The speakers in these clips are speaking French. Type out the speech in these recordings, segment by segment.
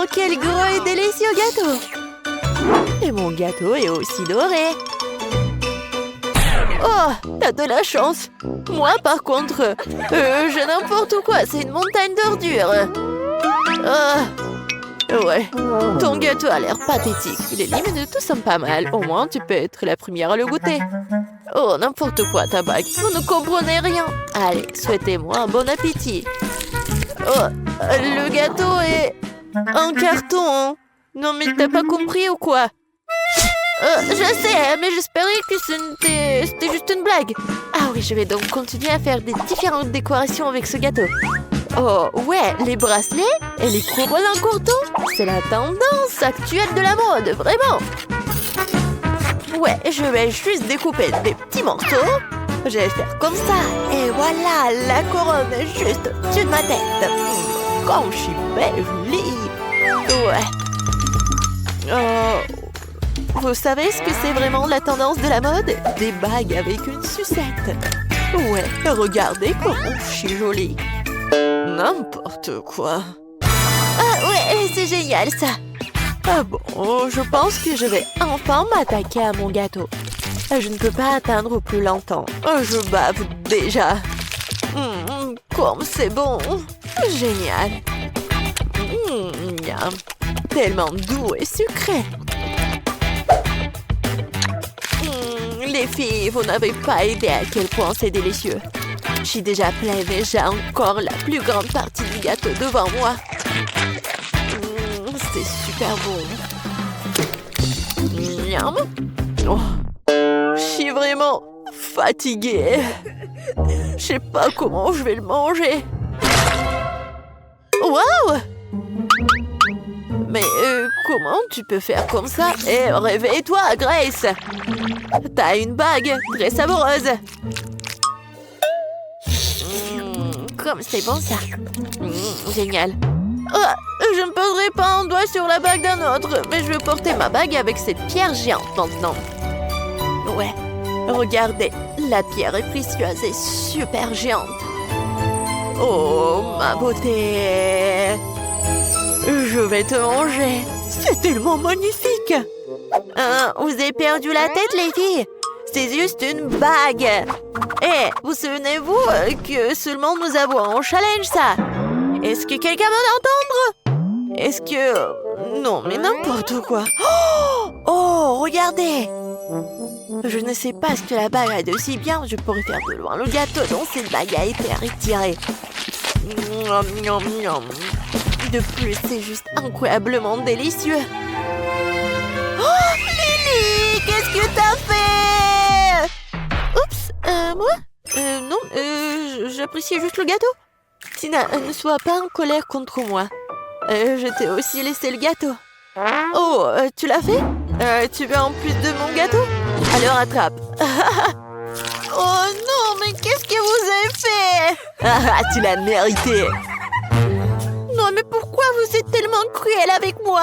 Oh, quel gros et délicieux gâteau! Et mon gâteau est aussi doré. Oh, t'as de la chance. Moi, par contre, j'ai n'importe quoi. C'est une montagne d'ordures. Ouais, ton gâteau a l'air pathétique. Les limites tout sont pas mal. Au moins, tu peux être la première à le goûter. Oh, n'importe quoi, ta bague. Vous ne comprenez rien. Allez, souhaitez-moi un bon appétit. Oh, le gâteau est en carton. Non, mais t'as pas compris ou quoi? Je sais, mais j'espérais que c'était juste une blague. Ah oui, je vais donc continuer à faire des différentes décorations avec ce gâteau. Oh, ouais, les bracelets et les couronnes en courton, c'est la tendance actuelle de la mode, vraiment. Ouais, je vais juste découper des petits morceaux. Je vais faire comme ça. Et voilà, la couronne est juste au-dessus de ma tête. Comme je suis belle, jolie. Ouais. Vous savez ce que c'est vraiment la tendance de la mode? Des bagues avec une sucette. Ouais, regardez comme je suis jolie. N'importe quoi. Ah ouais, c'est génial ça. Ah bon, je pense que je vais enfin m'attaquer à mon gâteau. Je ne peux pas atteindre plus longtemps. Je bave déjà. Comme c'est bon. Génial. Miam. Tellement doux et sucré. Les filles, vous n'avez pas idée à quel point c'est délicieux. Je suis déjà pleine et j'ai encore la plus grande partie du gâteau devant moi. C'est super bon. Miam. Oh. Je suis vraiment fatiguée. Je sais pas comment je vais le manger. Waouh! Mais comment tu peux faire comme ça? Réveille-toi, Grace! T'as une bague très savoureuse. Comme c'est bon ça. Génial. Je ne poserai pas un doigt sur la bague d'un autre, mais je vais porter ma bague avec cette pierre géante maintenant. Ouais, regardez, la pierre est précieuse et super géante. Oh, ma beauté! Je vais te manger. C'est tellement magnifique. Vous avez perdu la tête, les filles? C'est juste une bague. Vous souvenez-vous que seulement nous avons un challenge, ça? Est-ce que quelqu'un va l'entendre? Est-ce que... Non, mais n'importe quoi. Oh, regardez. Je ne sais pas ce que la bague a de si bien. Je pourrais faire de loin le gâteau dont cette bague a été retirée. De plus, c'est juste incroyablement délicieux. Oh, Lily, qu'est-ce que t'as fait? Oups, moi? Non, j'appréciais juste le gâteau. Tina, ne sois pas en colère contre moi. Je t'ai aussi laissé le gâteau. Oh, tu l'as fait? Tu veux en plus de mon gâteau? Alors attrape. Oh non, mais qu'est-ce que vous avez fait? Tu l'as mérité. Non, mais pourquoi vous êtes tellement cruel avec moi?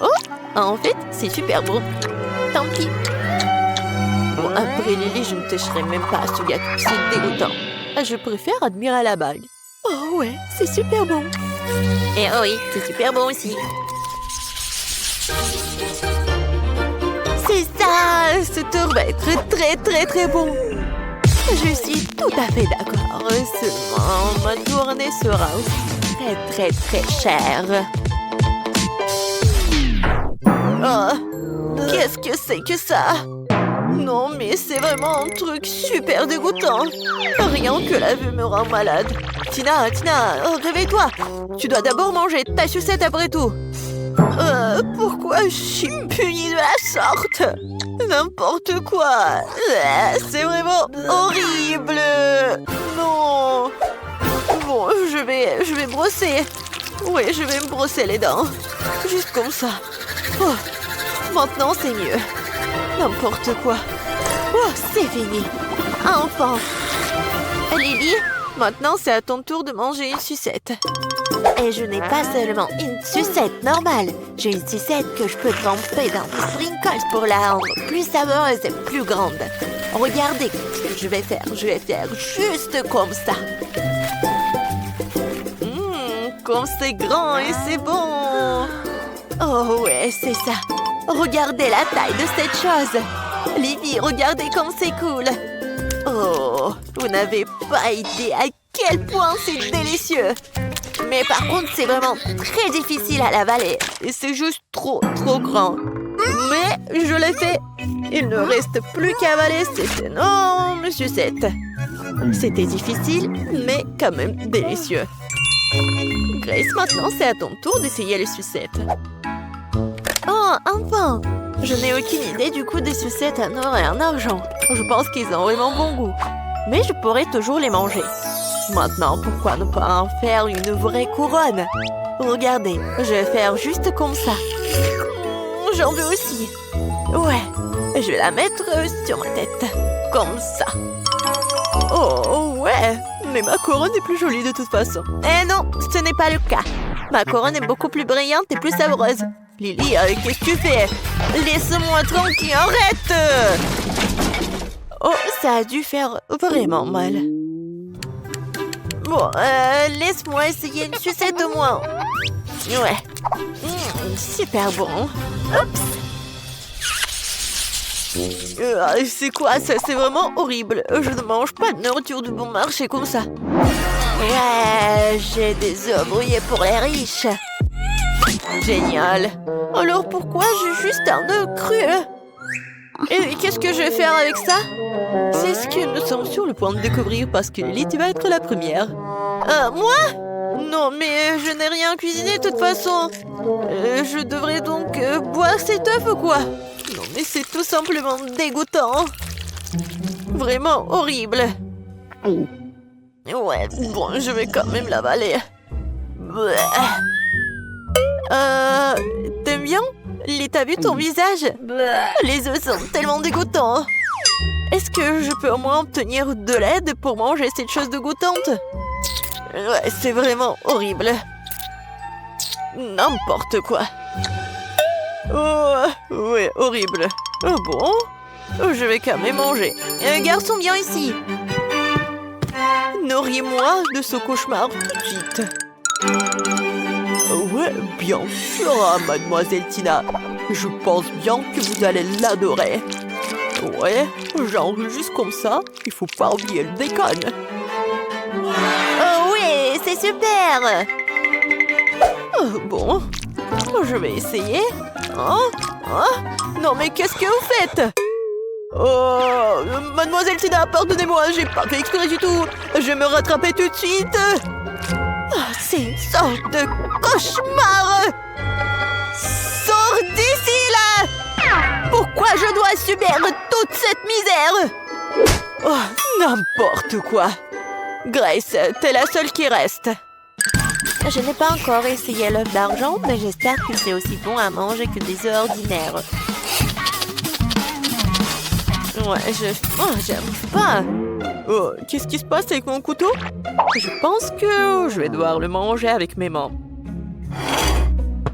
Oh, en fait, c'est super bon. Tant pis. Bon, après Lily, je ne toucherai même pas à ce gâteau. C'est dégoûtant. Je préfère admirer la bague. Oh ouais, c'est super bon. Et oh oui, c'est super bon aussi. C'est ça, ce tour va être très très très bon. Je suis tout à fait d'accord. Seulement, ma journée sera aussi très très très chère. Oh, qu'est-ce que c'est que ça? Non, mais c'est vraiment un truc super dégoûtant. Rien que la vue me rend malade. Tina, réveille-toi. Tu dois d'abord manger ta sucette après tout. Pourquoi je suis punie de la sorte? N'importe quoi. C'est vraiment horrible. Non. Bon, je vais brosser. Oui, je vais me brosser les dents. Juste comme ça. Oh, maintenant, c'est mieux. N'importe quoi. Oh, c'est fini. Enfin. Lily, maintenant, c'est à ton tour de manger une sucette. Et je n'ai pas seulement une sucette normale. J'ai une sucette que je peux tremper dans des sprinkles pour la rendre plus savoureuse et plus grande. Regardez ce que je vais faire. Je vais faire juste comme ça. comme c'est grand et c'est bon. Oh ouais, c'est ça. Regardez la taille de cette chose. Livy, regardez comme c'est cool. Oh, vous n'avez pas idée à quel point c'est délicieux. Mais par contre, c'est vraiment très difficile à l'avaler. Et c'est juste trop grand. Mais je l'ai fait. Il ne reste plus qu'à avaler cette énorme sucette. C'était difficile, mais quand même délicieux. Grace, maintenant c'est à ton tour d'essayer les sucettes. Oh, enfin! Je n'ai aucune idée du coût des sucettes en or et en argent. Je pense qu'ils ont vraiment bon goût. Mais je pourrais toujours les manger. Maintenant, pourquoi ne pas en faire une vraie couronne? Regardez, je vais faire juste comme ça. J'en veux aussi. Ouais, je vais la mettre sur ma tête. Comme ça. Oh, ouais. Mais ma couronne est plus jolie de toute façon. Eh non, ce n'est pas le cas. Ma couronne est beaucoup plus brillante et plus savoureuse. Lily, qu'est-ce que tu fais? Laisse-moi tranquille, arrête! Oh, ça a dû faire vraiment mal. Bon, laisse-moi essayer une sucette au moins. Ouais. Super bon. Oups. C'est quoi ça? C'est vraiment horrible. Je ne mange pas de nourriture de bon marché comme ça. Ouais, j'ai des œufs brouillés pour les riches. Génial. Alors pourquoi j'ai juste un œuf cru? Et qu'est-ce que je vais faire avec ça? C'est ce que nous sommes sur le point de découvrir parce que Lily, tu vas être la première. Moi? Non, mais je n'ai rien cuisiné de toute façon. Je devrais donc boire cet œuf ou quoi? Non, mais c'est tout simplement dégoûtant. Vraiment horrible. Ouais, bon, je vais quand même l'avaler. T'aimes bien? T'as vu ton visage? Les œufs sont tellement dégoûtants. Est-ce que je peux au moins obtenir de l'aide pour manger cette chose dégoûtante? Ouais, c'est vraiment horrible. N'importe quoi. Oh, ouais, horrible. Oh bon? Je vais quand même manger. Garçon, viens ici. Nourris-moi de ce cauchemar tout de suite. Ouais, bien sûr, mademoiselle Tina. Je pense bien que vous allez l'adorer. Ouais, genre juste comme ça, il faut pas oublier le bacon. Oh oui, c'est super. Bon, je vais essayer. Non mais qu'est-ce que vous faites? Oh, mademoiselle Tina, pardonnez-moi, j'ai pas fait exprès du tout. Je vais me rattraper tout de suite. C'est une sorte de cauchemar. Sors d'ici, là! Pourquoi je dois subir toute cette misère? Oh, n'importe quoi. Grace, t'es la seule qui reste. Je n'ai pas encore essayé l'œuf d'argent, mais j'espère que c'est aussi bon à manger que des œufs ordinaires. Ouais, j'aime pas. Oh, qu'est-ce qui se passe avec mon couteau? Je pense que je vais devoir le manger avec mes mains.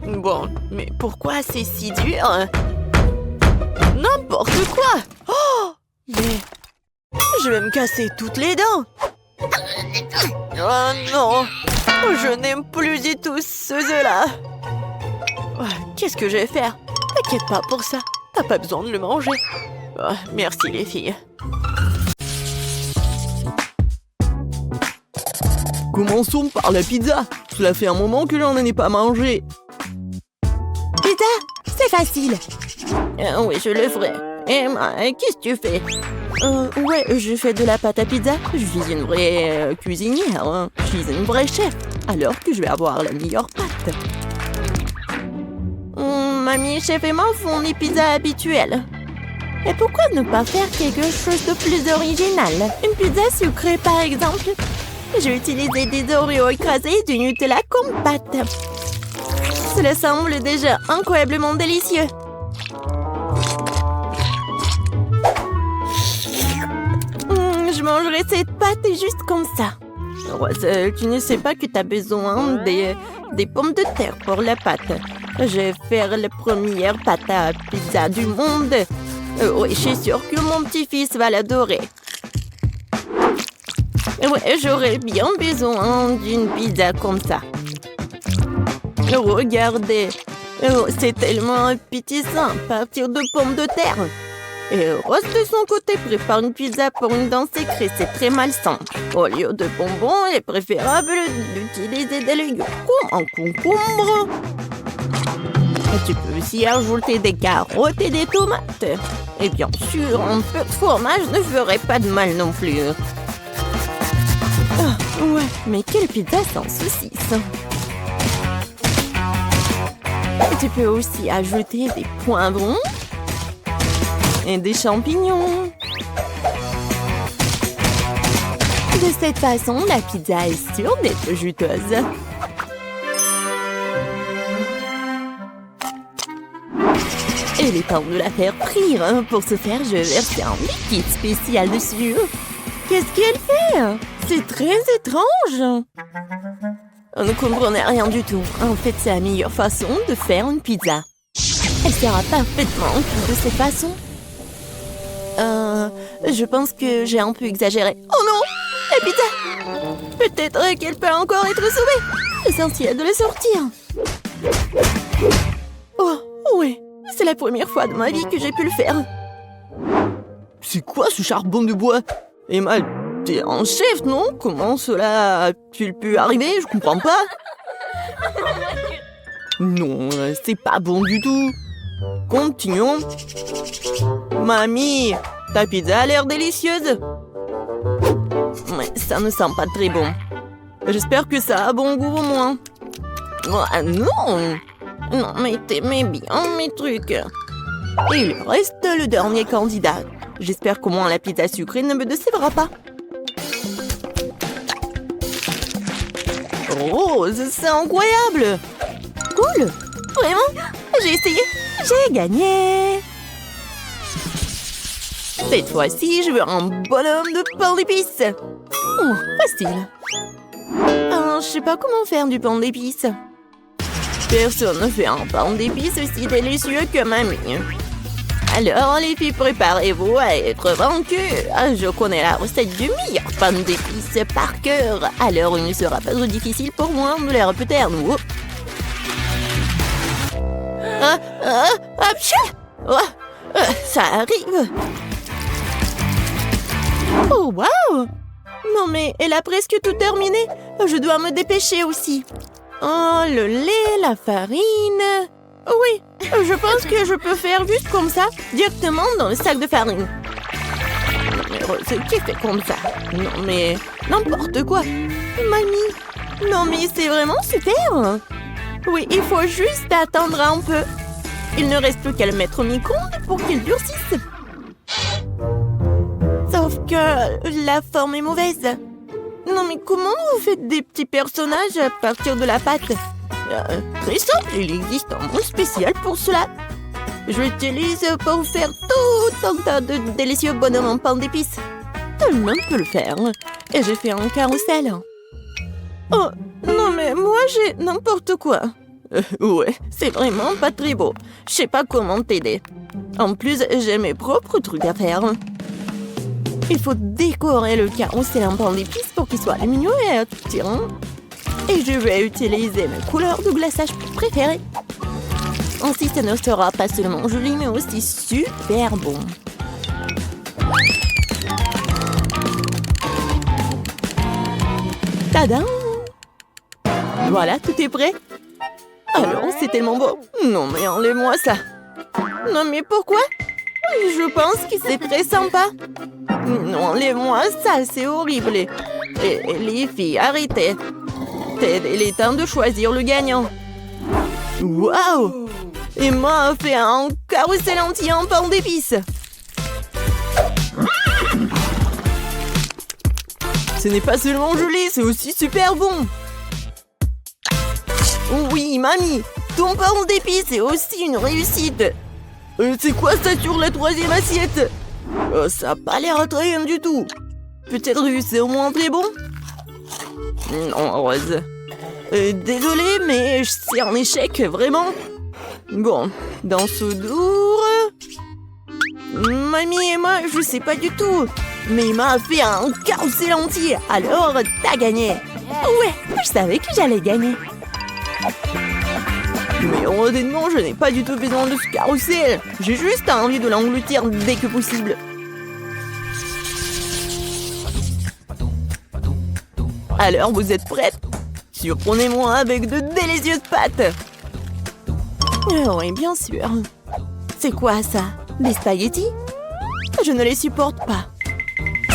Bon, mais pourquoi c'est si dur? N'importe quoi! Oh! Mais je vais me casser toutes les dents! Oh non! Je n'aime plus du tout ce œuf-là! Qu'est-ce que je vais faire? T'inquiète pas pour ça, t'as pas besoin de le manger. Merci les filles. Commençons par la pizza. Cela fait un moment que j'en ai pas mangé. Pizza? C'est facile. Oui, je le ferai. Emma, qu'est-ce que tu fais? Ouais, je fais de la pâte à pizza. Je suis une vraie cuisinière. Hein. Je suis une vraie chef. Alors que je vais avoir la meilleure pâte. Mamie, chef et moi font les pizzas habituelles. Et pourquoi ne pas faire quelque chose de plus original? Une pizza sucrée, par exemple. J'ai utilisé des Oreos écrasés et du Nutella comme pâte. Cela semble déjà incroyablement délicieux. Je mangerai cette pâte juste comme ça. Rose, tu ne sais pas que tu as besoin des pommes de terre pour la pâte. Je vais faire la première pâte à pizza du monde. Oui, je suis sûre que mon petit-fils va l'adorer. Ouais, j'aurais bien besoin d'une pizza comme ça. Regardez. Oh, c'est tellement appétissant à partir de pommes de terre. Et Rose, de son côté, prépare une pizza pour une dent secrète. C'est très malsain. Au lieu de bonbons, il est préférable d'utiliser des légumes comme un concombre. Et tu peux aussi ajouter des carottes et des tomates. Et bien sûr, un peu de fromage ne ferait pas de mal non plus. Ah, ouais, mais quelle pizza sans saucisse! Et tu peux aussi ajouter des poivrons et des champignons. De cette façon, la pizza est sûre d'être juteuse. Et il est temps de la faire frire. Pour ce faire, je verse un liquide spécial dessus. Qu'est-ce qu'elle fait? C'est très étrange. On ne comprenait rien du tout. En fait, c'est la meilleure façon de faire une pizza. Elle sera parfaitement cuite de cette façon. Je pense que j'ai un peu exagéré. Oh non! La pizza! Peut-être qu'elle peut encore être sauvée. Essentiel de la sortir. Oh, oui. C'est la première fois de ma vie que j'ai pu le faire. C'est quoi ce charbon de bois? Emma, t'es un chef, non? Comment cela a-t-il pu arriver? Je comprends pas. Non, c'est pas bon du tout. Continuons. Mamie, ta pizza a l'air délicieuse. Mais ça ne sent pas très bon. J'espère que ça a bon goût au moins. Oh, non! Non, mais t'aimais bien mes trucs. Et il reste le dernier candidat. J'espère qu'au moins la pizza sucrée ne me décevra pas. Rose, c'est incroyable! Cool! Vraiment? J'ai essayé! J'ai gagné! Cette fois-ci, je veux un bonhomme de pain d'épices. Oh, facile. Je sais pas comment faire du pain d'épices. Personne ne fait un pain d'épices aussi délicieux que mamie. Alors, les filles, préparez-vous à être vaincues. Je connais la recette du meilleur pain d'épices par cœur. Alors, il ne sera pas trop difficile pour moi de les répéter à nouveau. Ça arrive. Oh, waouh! Non, mais elle a presque tout terminé. Je dois me dépêcher aussi. Oh, le lait, la farine... Oui, je pense que je peux faire juste comme ça, directement dans le sac de farine. Mais Rose, qui fait comme ça? Non, mais n'importe quoi. Mamie, non mais c'est vraiment super. Oui, il faut juste attendre un peu. Il ne reste plus qu'à le mettre au micro-ondes pour qu'il durcisse. Sauf que la forme est mauvaise. Non mais comment vous faites des petits personnages à partir de la pâte? Très simple, il existe un mot spécial pour cela. Je l'utilise pour faire tout un tas de délicieux bonhommes en pain d'épices. Tout le monde peut le faire. Et j'ai fait un carrousel. Oh, non mais moi j'ai n'importe quoi. Ouais, c'est vraiment pas très beau. Je sais pas comment t'aider. En plus, j'ai mes propres trucs à faire. Il faut décorer le carrousel en pain d'épices pour qu'il soit lumineux et attirant. Et je vais utiliser mes couleurs de glaçage préférées. Ainsi, ça ne sera pas seulement joli, mais aussi super bon. Tadam! Voilà, tout est prêt. Alors, c'est tellement beau. Non, mais enlève-moi ça. Non, mais pourquoi? Je pense que c'est très sympa. Non, enlève-moi ça, c'est horrible. Et les filles, arrêtez. Il est temps de choisir le gagnant. Waouh! Emma a fait un carrousel entier en pain d'épices. Ce n'est pas seulement joli, c'est aussi super bon. Oui, mamie, ton pain d'épices est aussi une réussite. C'est quoi ça sur la troisième assiette? Ça n'a pas l'air attrayant du tout. Peut-être que c'est au moins très bon? Non, Rose. Désolée, mais c'est un échec, vraiment. Bon, dans ce dour... Mamie et moi, je sais pas du tout. Mais Emma a fait un carrousel entier, alors t'as gagné. Ouais, je savais que j'allais gagner. Mais honnêtement, je n'ai pas du tout besoin de ce carrousel. J'ai juste envie de l'engloutir dès que possible. Alors, vous êtes prêtes? Surprenez-moi avec de délicieuses pâtes. Oui, bien sûr. C'est quoi ça? Des spaghettis? Je ne les supporte pas.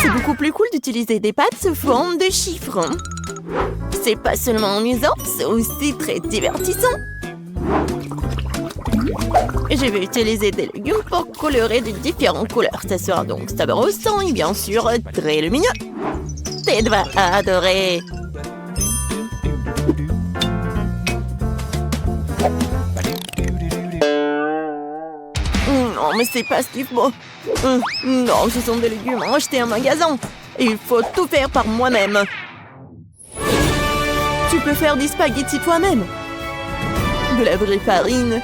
C'est beaucoup plus cool d'utiliser des pâtes sous forme de chiffres. C'est pas seulement amusant, c'est aussi très divertissant. Je vais utiliser des légumes pour colorer de différentes couleurs. Ça sera donc sabrosant et bien sûr très lumineux. Ted va adorer. Non, mais c'est pas ce qu'il faut. Non, ce sont des légumes achetés en magasin. Il faut tout faire par moi-même. Tu peux faire des spaghettis toi-même. De la vraie farine.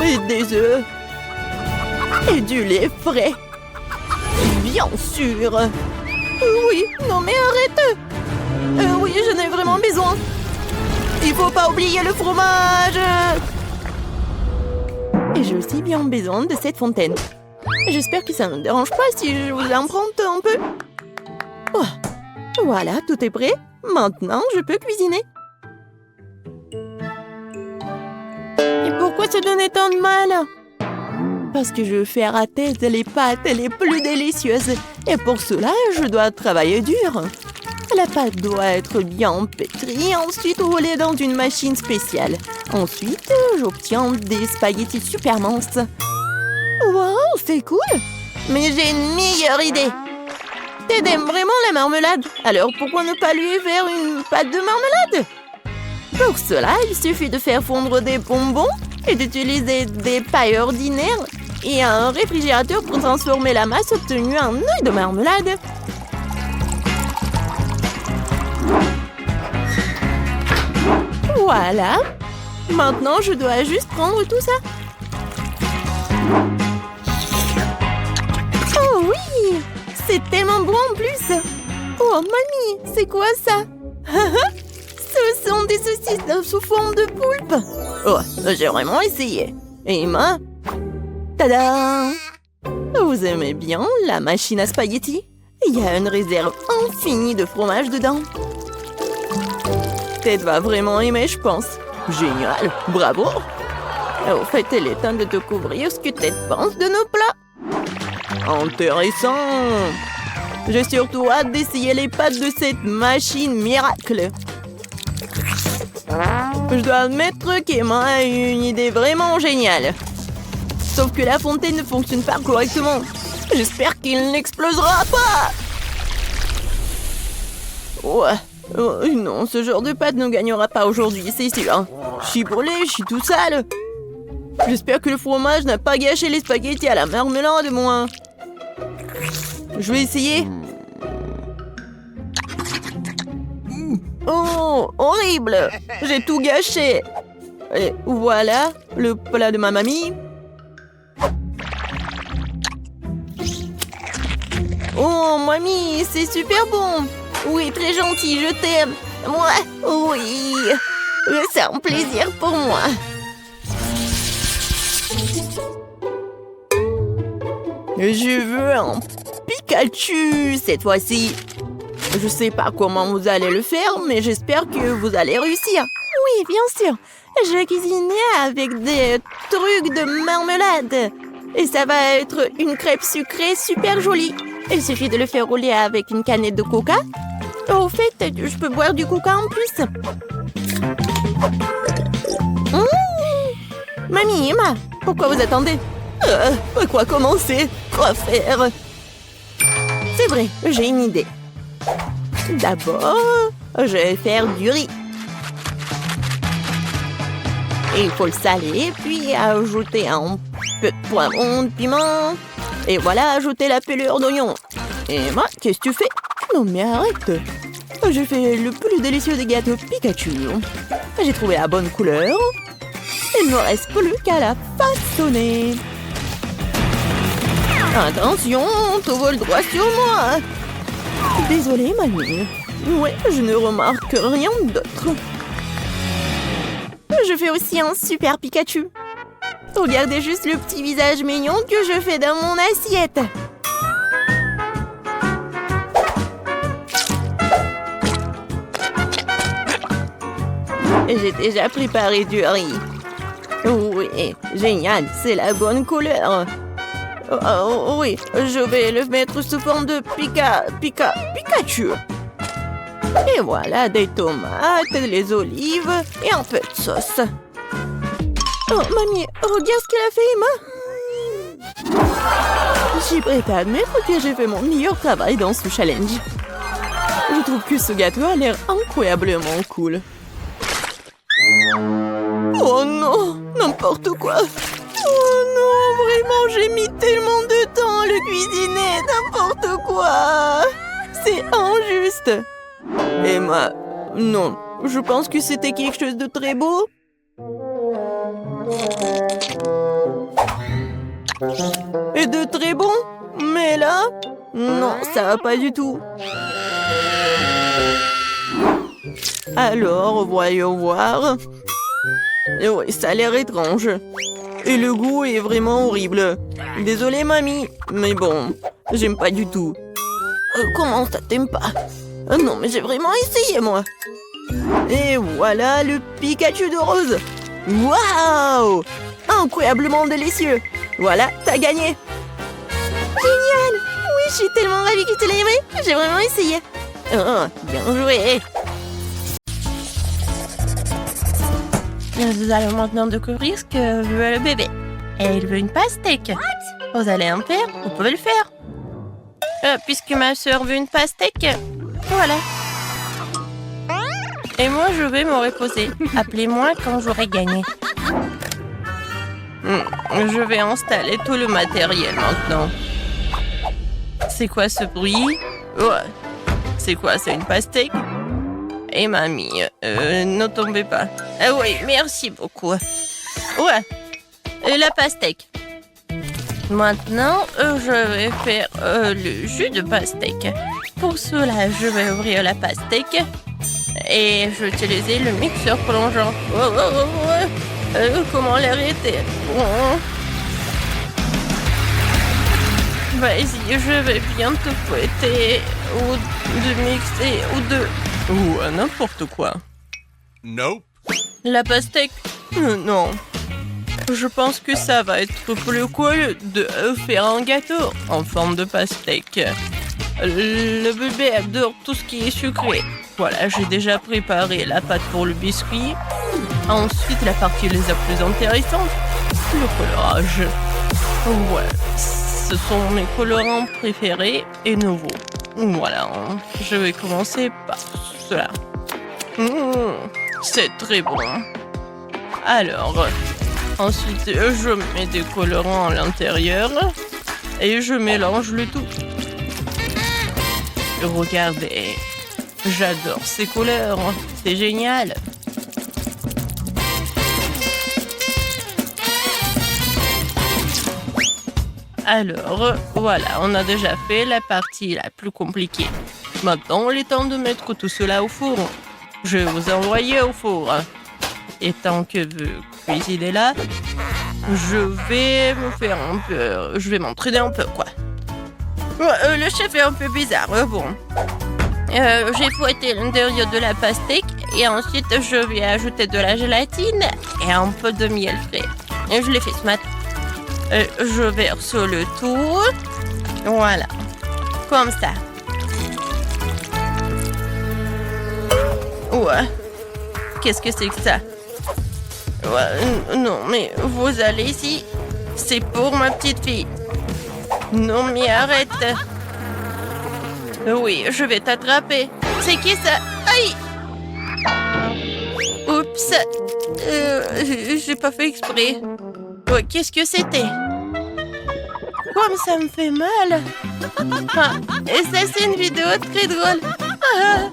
Et des œufs. Et du lait frais. Bien sûr. Oui, non mais arrête. Oui, j'en ai vraiment besoin. Il faut pas oublier le fromage. Et j'ai aussi bien besoin de cette fontaine. J'espère que ça ne dérange pas si je vous l'emprunte un peu. Oh, voilà, tout est prêt. Maintenant, je peux cuisiner. Et pourquoi se donner tant de mal? Parce que je veux faire à Ted les pâtes les plus délicieuses. Et pour cela, je dois travailler dur. La pâte doit être bien pétrie, ensuite roulée dans une machine spéciale. Ensuite, j'obtiens des spaghettis super minces. Wow, c'est cool! Mais j'ai une meilleure idée! Ted aime vraiment la marmelade, alors pourquoi ne pas lui faire une pâte de marmelade? Pour cela, il suffit de faire fondre des bonbons et d'utiliser des pailles ordinaires et un réfrigérateur pour transformer la masse obtenue en œuf de marmelade. Voilà. Maintenant, je dois juste prendre tout ça. Oh oui! C'est tellement bon en plus! Oh, mamie, c'est quoi ça? Ce sont des saucisses sous forme de poulpe. Oh, j'ai vraiment essayé. Et Emma? Tada! Vous aimez bien la machine à spaghettis? Il y a une réserve infinie de fromage dedans. Ted va vraiment aimer, je pense. Génial, bravo! Au fait, il est temps de te couvrir ce que Ted pense de nos plats. Intéressant! J'ai surtout hâte d'essayer les pâtes de cette machine miracle. Je dois admettre qu'Emma a eu une idée vraiment géniale. Sauf que la fontaine ne fonctionne pas correctement. J'espère qu'il n'explosera pas! Ouais. Non, ce genre de pâte ne gagnera pas aujourd'hui, c'est sûr. Je suis brûlée, je suis tout sale. J'espère que le fromage n'a pas gâché les spaghettis à la marmelade, moi. Je vais essayer. Oh, horrible! J'ai tout gâché. Et voilà, le plat de ma mamie. Oh, mamie, c'est super bon. Oui, très gentil, je t'aime. Moi, oui. C'est un plaisir pour moi. Je veux un Pikachu cette fois-ci. Je sais pas comment vous allez le faire, mais j'espère que vous allez réussir. Oui, bien sûr. Je vais cuisiner avec des trucs de marmelade. Et ça va être une crêpe sucrée super jolie. Il suffit de le faire rouler avec une canette de coca. Au fait, je peux boire du coca en plus. Mamie, Emma, pourquoi vous attendez? Quoi commencer? Quoi faire? C'est vrai, j'ai une idée. D'abord, je vais faire du riz. Il faut le saler, puis ajouter un peu de poivron, de piment. Et voilà, ajouter la pelure d'oignon. Emma, qu'est-ce que tu fais? Non mais arrête. J'ai fait le plus délicieux des gâteaux Pikachu. J'ai trouvé la bonne couleur. Il ne me reste plus qu'à la façonner. Attention, tout vole droit sur moi. Désolée, mamie. Ouais, je ne remarque rien d'autre. Je fais aussi un super Pikachu. Regardez juste le petit visage mignon que je fais dans mon assiette. J'ai déjà préparé du riz. Oui, génial, c'est la bonne couleur. Oh, oui, je vais le mettre sous forme de Pikachu. Et voilà, des tomates, les olives et un peu de sauce. Oh, mamie, regarde ce qu'elle a fait, Emma. Je suis prête à admettre que j'ai fait mon meilleur travail dans ce challenge. Je trouve que ce gâteau a l'air incroyablement cool. Oh non, n'importe quoi. Oh non, vraiment, j'ai mis tellement de temps à le cuisiner, n'importe quoi. C'est injuste. Emma, non, je pense que c'était quelque chose de très beau. Et de très bon. Mais là, non, ça va pas du tout. Alors, voyons voir. Oui, ça a l'air étrange. Et le goût est vraiment horrible. Désolée, mamie, mais bon, j'aime pas du tout. Comment ça, t'aimes pas? Non, mais j'ai vraiment essayé, moi. Et voilà le Pikachu de rose. Waouh! Incroyablement délicieux. Voilà, t'as gagné. Génial! Oui, je suis tellement ravie que tu l'aies aimé. J'ai vraiment essayé. Oh, bien joué. Nous allons maintenant découvrir ce que veut le bébé. Et il veut une pastèque. Vous allez en faire? Vous pouvez le faire. Puisque ma soeur veut une pastèque, voilà. Et moi, je vais me reposer. Appelez-moi quand j'aurai gagné. Je vais installer tout le matériel maintenant. C'est quoi ce bruit? Ouais. C'est quoi? C'est une pastèque? Et mamie, ne tombez pas. Ah oui, merci beaucoup. Ouais, la pastèque. Maintenant, je vais faire le jus de pastèque. Pour cela, je vais ouvrir la pastèque et je vais utiliser le mixeur plongeant. Comment l'arrêter? Vas-y, je vais bien te fouetter ou de mixer ou de... Ou n'importe quoi. Nope. La pastèque? Non. Je pense que ça va être plus cool de faire un gâteau en forme de pastèque. Le bébé adore tout ce qui est sucré. Voilà, j'ai déjà préparé la pâte pour le biscuit. Ensuite, la partie les plus intéressante, le colorage. Ouais, ce sont mes colorants préférés et nouveaux. Voilà, je vais commencer par cela. C'est très bon. Alors, ensuite, je mets des colorants à l'intérieur et je mélange le tout. Regardez, j'adore ces couleurs, c'est génial. Alors, voilà, on a déjà fait la partie la plus compliquée. Maintenant, il est temps de mettre tout cela au four. Je vais vous envoyer au four. Et tant que vous cuisinez là, je vais me faire un peu... Je vais m'entraîner un peu, quoi. Le chef est un peu bizarre, bon. J'ai fouetté l'intérieur de la pastèque et ensuite je vais ajouter de la gélatine et un peu de miel frais. Et je l'ai fait ce matin. Je verse le tout. Voilà. Comme ça. Ouais. Qu'est-ce que c'est que ça? Ouais, non, mais vous allez ici. C'est pour ma petite fille. Non, mais arrête. Oui, je vais t'attraper. C'est qui ça? Aïe! Oups. J'ai pas fait exprès. Ouais, qu'est-ce que c'était? Comme ça me fait mal. Ah, et ça, c'est une vidéo très drôle. Ah.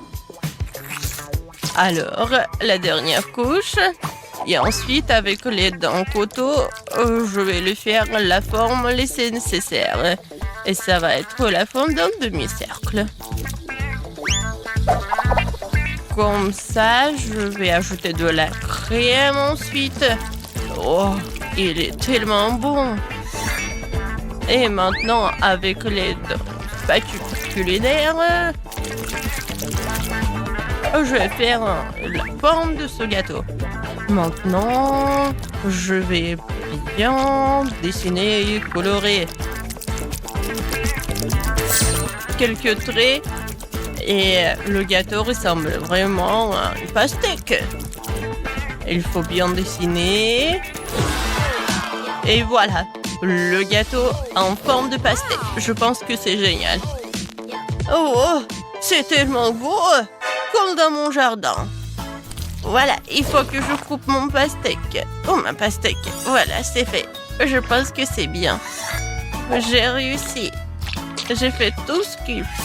Alors, la dernière couche. Et ensuite, avec les dents couteau, je vais lui faire la forme laissée nécessaire. Et ça va être la forme d'un demi-cercle. Comme ça, je vais ajouter de la crème ensuite. Oh, il est tellement bon. Et maintenant, avec les spatules culinaires, je vais faire la forme de ce gâteau. Maintenant, je vais bien dessiner et colorer quelques traits et le gâteau ressemble vraiment à une pastèque. Il faut bien dessiner et voilà, le gâteau en forme de pastèque. Je pense que c'est génial. Oh, c'est tellement beau, comme dans mon jardin. Voilà, il faut que je coupe mon pastèque. Oh, ma pastèque. Voilà, c'est fait. Je pense que c'est bien. J'ai réussi. J'ai fait tout ce qu'il faut.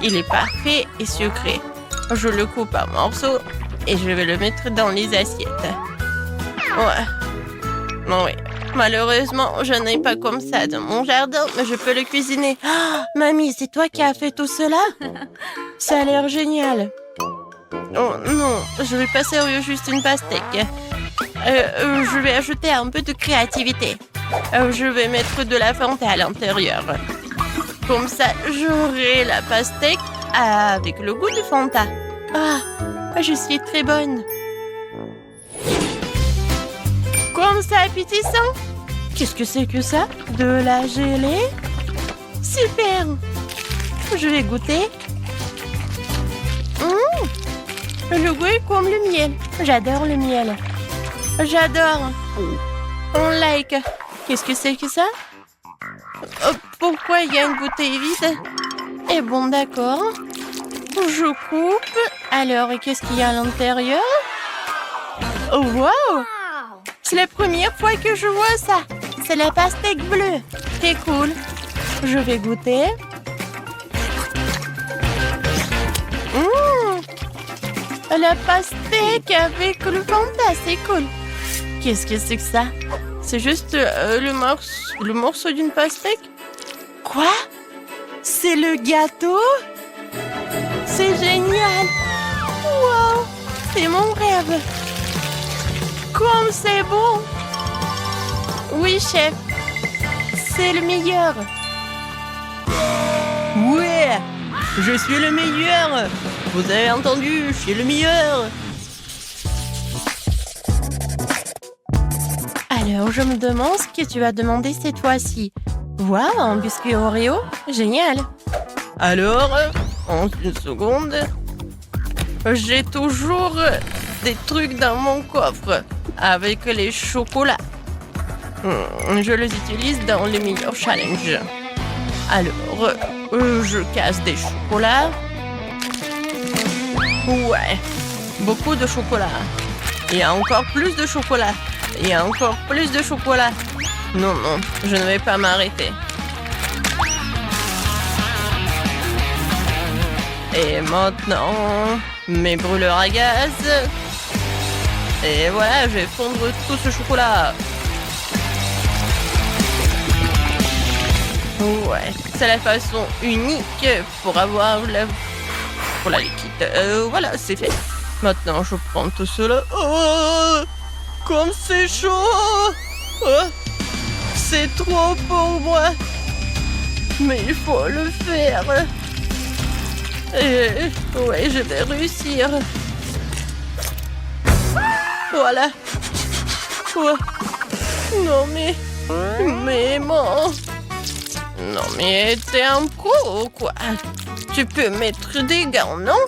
Il est parfait et sucré. Je le coupe en morceaux et je vais le mettre dans les assiettes. Ouais. Oui. Malheureusement, je n'ai pas comme ça dans mon jardin, mais je peux le cuisiner. Oh, mamie, c'est toi qui as fait tout cela? Ça a l'air génial. Oh non, je vais pas servir juste une pastèque. Je vais ajouter un peu de créativité. Je vais mettre de la Fanta à l'intérieur. Comme ça, j'aurai la pastèque avec le goût de Fanta. Ah, je suis très bonne. Comme ça, appétissant. Qu'est-ce que c'est que ça? De la gelée? Super. Je vais goûter. Le goût est comme le miel. J'adore le miel. J'adore. On like. Qu'est-ce que c'est que ça? Pourquoi il y a une bouteille vide? Eh bon, d'accord. Je coupe. Alors, et qu'est-ce qu'il y a à l'intérieur? Oh, wow! C'est la première fois que je vois ça. C'est la pastèque bleue. C'est cool. Je vais goûter. La pastèque avec le Fanta, c'est cool. Qu'est-ce que c'est que ça? C'est juste le morceau d'une pastèque? Quoi? C'est le gâteau? C'est génial! Wow! C'est mon rêve! Comme c'est bon! Oui, chef! C'est le meilleur! Ouais! Je suis le meilleur! Vous avez entendu, je suis le meilleur! Alors, je me demande ce que tu vas demander cette fois-ci. Waouh, un biscuit Oreo? Génial! Alors, en une seconde, j'ai toujours des trucs dans mon coffre avec les chocolats. Je les utilise dans les meilleurs challenges. Alors, je casse des chocolats. Ouais, beaucoup de chocolat. Il y a encore plus de chocolat. Il y a encore plus de chocolat. Non, non, je ne vais pas m'arrêter. Et maintenant, mes brûleurs à gaz. Et voilà, je vais fondre tout ce chocolat. Ouais, c'est la façon unique pour avoir la liquide. Voilà, c'est fait. Maintenant, je prends tout cela. Oh, comme c'est chaud. Oh, c'est trop pour moi. Mais il faut le faire. Et ouais, je vais réussir. Voilà. Oh. Non, mais bon. Non, mais t'es un pro ou quoi? Tu peux mettre des gants, non?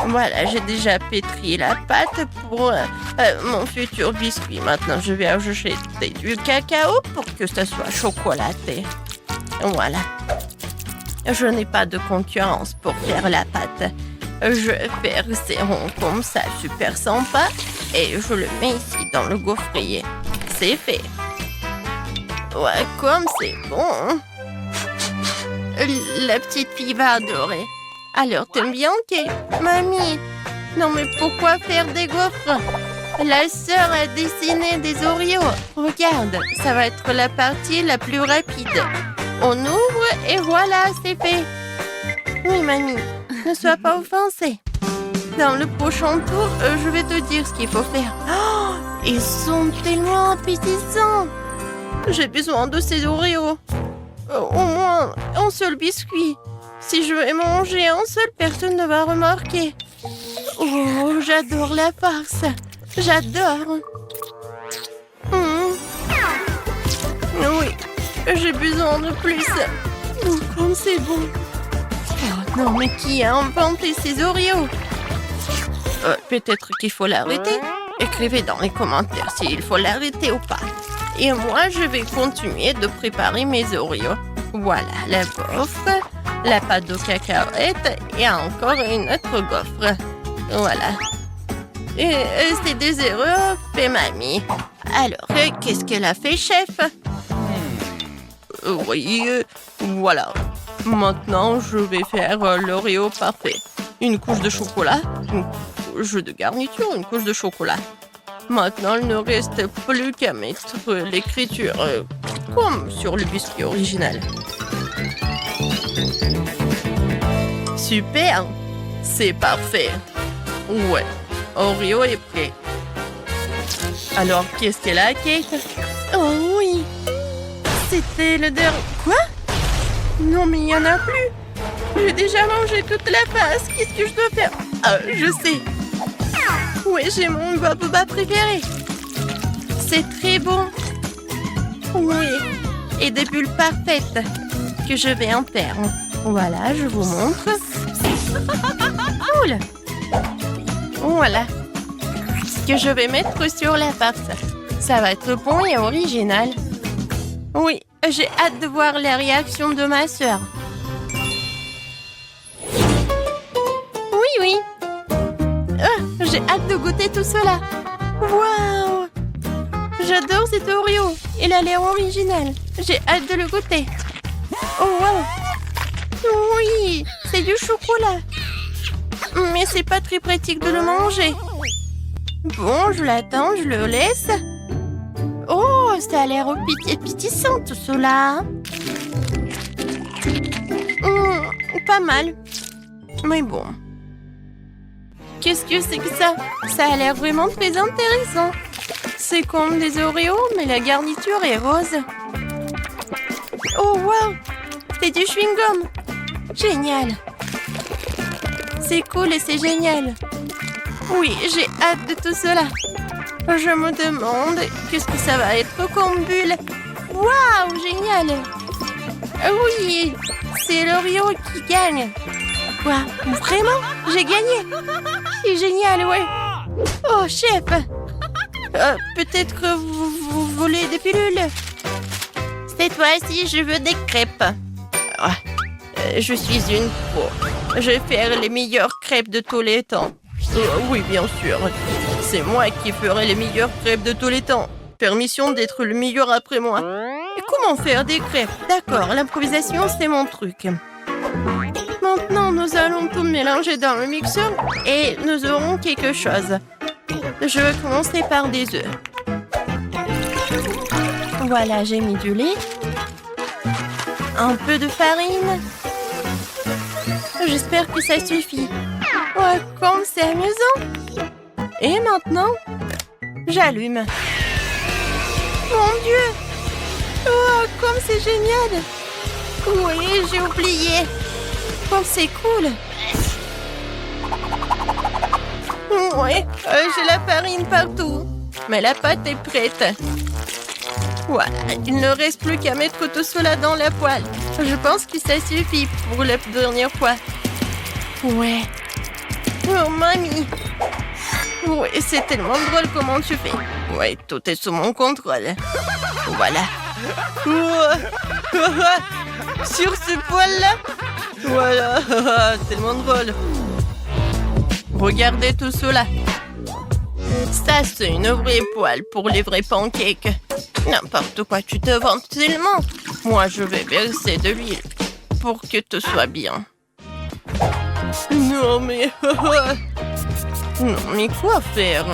Voilà, j'ai déjà pétri la pâte pour mon futur biscuit. Maintenant, je vais ajouter du cacao pour que ça soit chocolaté. Voilà. Je n'ai pas de concurrence pour faire la pâte. Je fais ces ronds comme ça, super sympa. Et je le mets ici dans le gaufrier. C'est fait. Ouais, comme c'est bon. La petite fille va adorer. Alors, t'aimes bien, Kate? Mamie, non mais pourquoi faire des gaufres? La sœur a dessiné des Oreos. Regarde, ça va être la partie la plus rapide. On ouvre et voilà, c'est fait. Oui, mamie, ne sois pas offensée. Dans le prochain tour, je vais te dire ce qu'il faut faire. Oh, ils sont tellement appétissants. J'ai besoin de ces Oreos. Au moins un seul biscuit. Si je vais manger un seul, personne ne va remarquer. Oh, j'adore la farce. J'adore. Oui, j'ai besoin de plus. Oh, comme c'est bon. Oh non, mais qui a inventé ces Oreos? Peut-être qu'il faut l'arrêter. Écrivez dans les commentaires s'il faut l'arrêter ou pas. Et moi, je vais continuer de préparer mes Oreos. Voilà, la gaufre, la pâte de cacahuètes et encore une autre gaufre. Voilà. Et c'est des erreurs fait mamie. Alors, qu'est-ce qu'elle a fait, chef? Oui, voilà. Maintenant, je vais faire l'Oreo parfait. Une couche de chocolat, une couche de garniture, une couche de chocolat. Maintenant, il ne reste plus qu'à mettre l'écriture comme sur le biscuit original. Super! C'est parfait. Ouais, Oreo est prêt. Alors, qu'est-ce qu'elle a, Kate? Oh oui! C'était le dernier... Quoi? Non, mais il n'y en a plus. J'ai déjà mangé toute la face. Qu'est-ce que je dois faire? Je sais. Oui, j'ai mon boba préféré. C'est très bon. Oui. Et des bulles parfaites que je vais en faire. Voilà, je vous montre. Cool. Voilà. Ce que je vais mettre sur la farce. Ça va être bon et original. Oui, j'ai hâte de voir la réaction de ma sœur. Oui. J'ai hâte de goûter tout cela. Waouh! J'adore cet Oreo. Il a l'air original. J'ai hâte de le goûter. Oh, wow! Oui, c'est du chocolat. Mais c'est pas très pratique de le manger. Bon, je l'attends, je le laisse. Oh, ça a l'air appétissant tout cela. Pas mal. Mais bon. Qu'est-ce que c'est que ça? Ça a l'air vraiment très intéressant. C'est comme des Oreos, mais la garniture est rose. Oh, wow! C'est du chewing-gum. Génial. C'est cool et c'est génial. Oui, j'ai hâte de tout cela. Je me demande qu'est-ce que ça va être comme bulle. Waouh, génial. Oui, c'est l'Oreo qui gagne. Quoi? Vraiment? J'ai gagné? C'est génial, ouais. Oh, chef. Peut-être que vous voulez des pilules? Cette fois-ci, je veux des crêpes. Je suis une pro. Je vais faire les meilleures crêpes de tous les temps. Oui, bien sûr. C'est moi qui ferai les meilleures crêpes de tous les temps. Permission d'être le meilleur après moi. Et comment faire des crêpes? D'accord, l'improvisation, c'est mon truc. Maintenant, nous allons tout mélanger dans le mixeur et nous aurons quelque chose. Je vais commencer par des œufs. Voilà, j'ai mis du lait. Un peu de farine. J'espère que ça suffit. Ouais, comme c'est amusant. Et maintenant, j'allume. Mon Dieu! Oh, comme c'est génial! Oui, j'ai oublié. Comme c'est cool. Ouais, j'ai la farine partout. Mais la pâte est prête. Voilà, il ne reste plus qu'à mettre tout cela dans la poêle. Je pense que ça suffit pour la dernière fois. Ouais. Oh, mamie. Ouais, c'est tellement drôle comment tu fais. Ouais, tout est sous mon contrôle. Voilà. Sur ce poêle-là. Voilà, tellement drôle. Regardez tout cela. Ça, c'est une vraie poêle pour les vrais pancakes. N'importe quoi, tu te vantes tellement. Moi, je vais verser de l'huile pour que tout soit bien. Non, mais... non, mais quoi faire?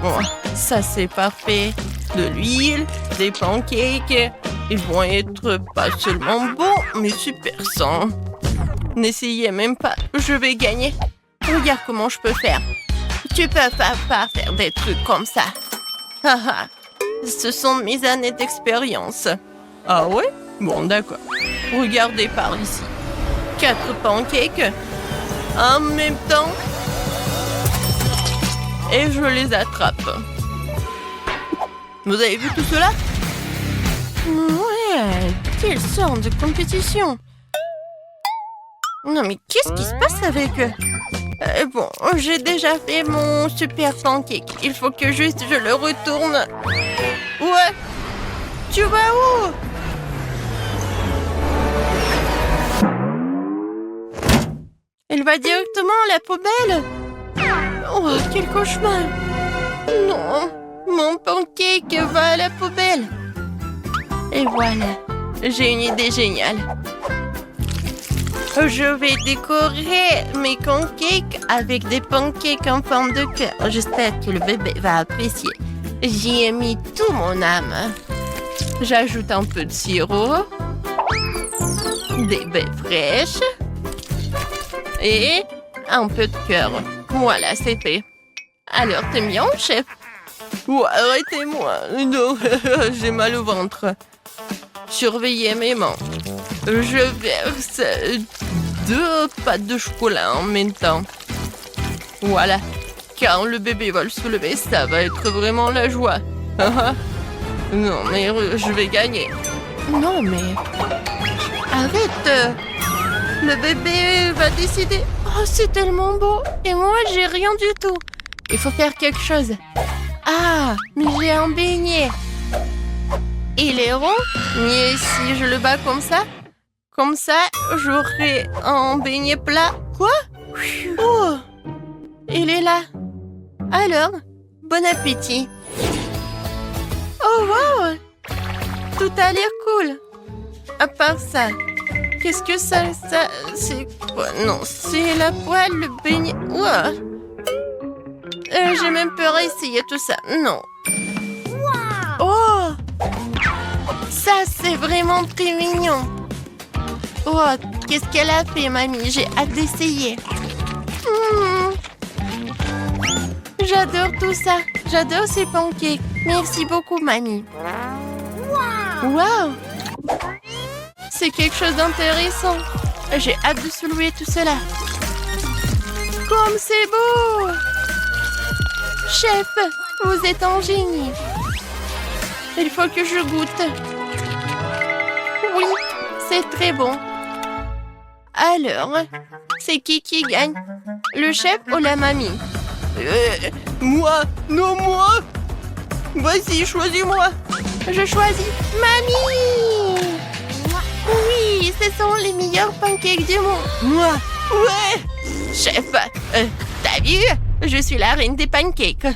Bon, ça, c'est parfait. De l'huile, des pancakes. Ils vont être pas seulement bons, mais super sains. N'essayez même pas, je vais gagner. Regarde comment je peux faire. Tu peux pas faire des trucs comme ça. Haha, ce sont mes années d'expérience. Ah ouais? Bon, d'accord. Regardez par ici. 4 pancakes en même temps. Et je les attrape. Vous avez vu tout cela? Ouais, quelle sorte de compétition. Non mais qu'est-ce qui se passe avec eux? Bon, j'ai déjà fait mon super pancake. Il faut que juste je le retourne. Ouais. Tu vas où? Elle va directement à la poubelle. Oh, quel cauchemar. Non, mon pancake va à la poubelle. Et voilà, j'ai une idée géniale. Je vais décorer mes pancakes avec des pancakes en forme de cœur. J'espère que le bébé va apprécier. J'y ai mis tout mon âme. J'ajoute un peu de sirop, des baies fraîches et un peu de cœur. Voilà, c'est fait. Alors, t'aimes bien, chef? Ouais, arrêtez-moi. Non, j'ai mal au ventre. Surveillez mes mains. Je verse 2 pâtes de chocolat en même temps. Voilà. Quand le bébé va le soulever, ça va être vraiment la joie. Non, mais je vais gagner. Non, mais... Arrête. Le bébé va décider. Oh, c'est tellement beau. Et moi, j'ai rien du tout. Il faut faire quelque chose. Ah, mais j'ai un beignet. Il est rond. Mais si je le bats comme ça, j'aurai un beignet plat. Quoi? Oh, il est là. Alors, bon appétit. Oh, wow. Tout a l'air cool. À part ça, qu'est-ce que ça, c'est quoi? Non, c'est la poêle, le beignet. Ouah. J'ai même peur à essayer tout ça. Non. Oh! Ça, c'est vraiment très mignon. Oh, qu'est-ce qu'elle a fait, mamie? J'ai hâte d'essayer. J'adore tout ça. J'adore ces pancakes. Merci beaucoup, mamie. Wow! C'est quelque chose d'intéressant. J'ai hâte de soulever tout cela. Comme c'est beau! Chef, vous êtes un génie. Il faut que je goûte. Oui, c'est très bon. Alors, c'est qui gagne? Le chef ou la mamie? Moi. Non, moi. Vas-y, choisis-moi. Je choisis mamie. Oui, ce sont les meilleurs pancakes du monde. Moi. Ouais. Chef, t'as vu? Je suis la reine des pancakes.